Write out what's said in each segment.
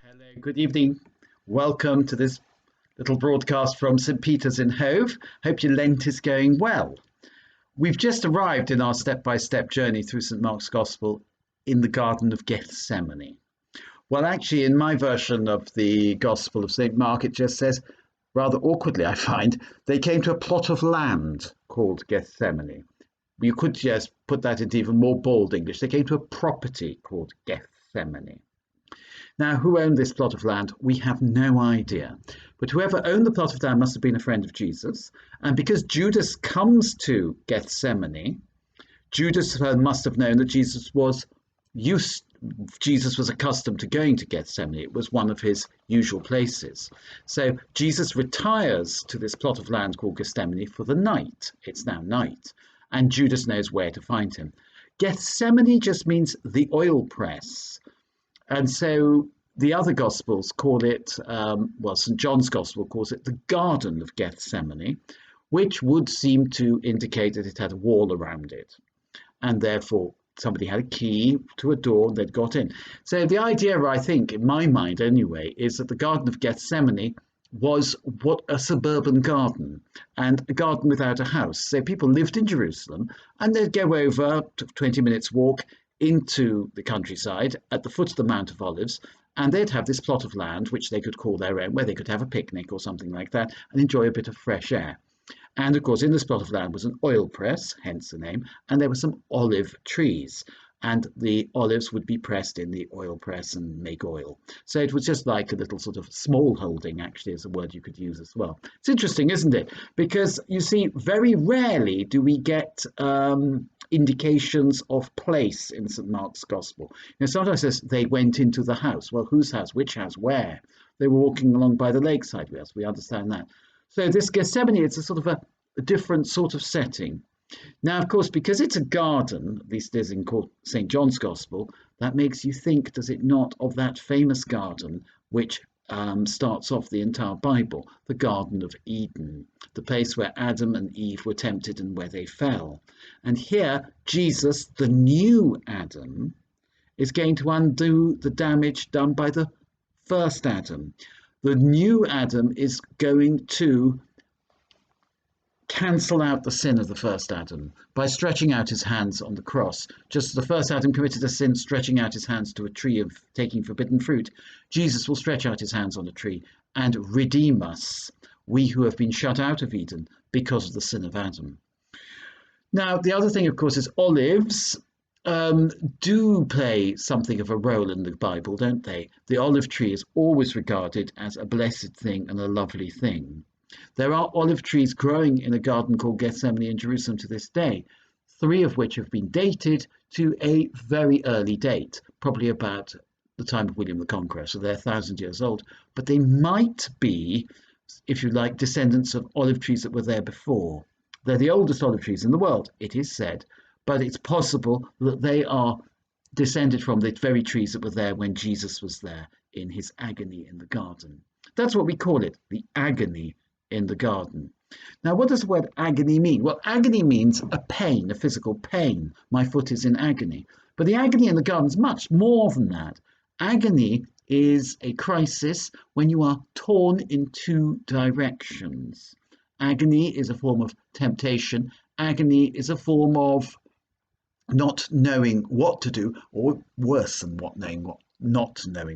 Hello, good evening. Welcome to this little broadcast from St. Peter's in Hove. Hope your Lent is going well. We've just arrived in our step-by-step journey through St. Mark's Gospel in the Garden of Gethsemane. Well, actually, in my version of the Gospel of St. Mark, it just says, rather awkwardly, I find, they came to a plot of land called Gethsemane. You could just put that into even more bold English. They came to a property called Gethsemane. Now, who owned this plot of land? We have no idea. But whoever owned the plot of land must have been a friend of Jesus. And because Judas comes to Gethsemane, Judas must have known that Jesus was accustomed to going to Gethsemane. It was one of his usual places. So Jesus retires to this plot of land called Gethsemane for the night. It's now night. And Judas knows where to find him. Gethsemane just means the oil press. And so the other Gospels call it, St. John's Gospel calls it the Garden of Gethsemane, which would seem to indicate that it had a wall around it. And therefore, somebody had a key to a door and they'd got in. So the idea, I think, in my mind anyway, is that the Garden of Gethsemane was what a suburban garden and a garden without a house. So people lived in Jerusalem and they'd go over 20 minutes walk into the countryside at the foot of the Mount of Olives, and they'd have this plot of land which they could call their own, where they could have a picnic or something like that and enjoy a bit of fresh air. And of course, in this plot of land was an oil press, hence the name, and there were some olive trees, and the olives would be pressed in the oil press and make oil. So it was just like a little sort of small holding, actually, is a word you could use as well. It's interesting, isn't it? Because you see, very rarely do we get indications of place in St. Mark's Gospel. Sometimes it says they went into the house. Well, whose house? Which house? Where? They were walking along by the lakeside. Yes, we understand that. So this Gethsemane, it's a sort of a different sort of setting. Now, of course, because it's a garden, at least it is in St. John's Gospel, that makes you think, does it not, of that famous garden which starts off the entire Bible, the Garden of Eden, the place where Adam and Eve were tempted and where they fell. And here, Jesus, the new Adam, is going to undo the damage done by the first Adam. The new Adam is going to cancel out the sin of the first Adam by stretching out his hands on the cross. Just as the first Adam committed a sin, stretching out his hands to a tree of taking forbidden fruit, Jesus will stretch out his hands on a tree and redeem us, we who have been shut out of Eden because of the sin of Adam. Now, the other thing, of course, is olives do play something of a role in the Bible, don't they? The olive tree is always regarded as a blessed thing and a lovely thing. There are olive trees growing in a garden called Gethsemane in Jerusalem to this day, 3 of which have been dated to a very early date, probably about the time of William the Conqueror, so they're 1,000 years old, but they might be, if you like, descendants of olive trees that were there before. They're the oldest olive trees in the world, it is said, but it's possible that they are descended from the very trees that were there when Jesus was there in his agony in the garden. That's what we call it, the agony in the garden. Now, what does the word agony mean? Well, agony means a pain, a physical pain. My foot is in agony. But the agony in the garden is much more than that. Agony is a crisis when you are torn in 2 directions. Agony is a form of temptation. Agony is a form of not knowing what to do, or worse than not knowing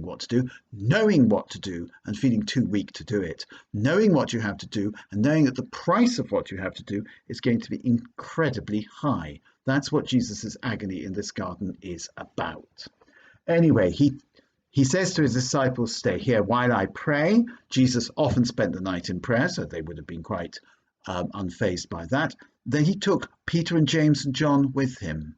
what to do, knowing what to do and feeling too weak to do it, knowing what you have to do and knowing that the price of what you have to do is going to be incredibly high. That's what Jesus's agony in this garden is about. Anyway, he says to his disciples, stay here while I pray. Jesus often spent the night in prayer, so they would have been quite unfazed by that. Then he took Peter and James and John with him.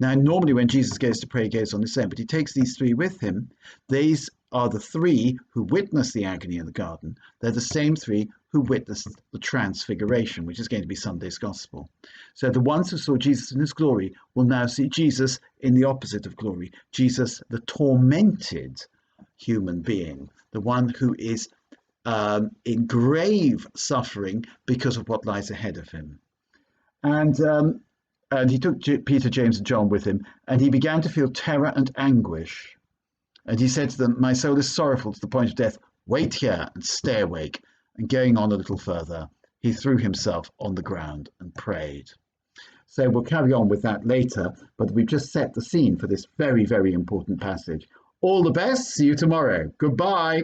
Now, normally when Jesus goes to pray, he goes on his own, but he takes these 3 with him. These are the 3 who witnessed the agony in the garden. They're the same 3 who witnessed the transfiguration, which is going to be Sunday's gospel. So the ones who saw Jesus in his glory will now see Jesus in the opposite of glory. Jesus, the tormented human being, the one who is in grave suffering because of what lies ahead of him. And he took Peter, James, and John with him, and he began to feel terror and anguish. And he said to them, "My soul is sorrowful to the point of death. Wait here and stay awake." And going on a little further, he threw himself on the ground and prayed. So we'll carry on with that later, but we've just set the scene for this very, very important passage. All the best. See you tomorrow. Goodbye.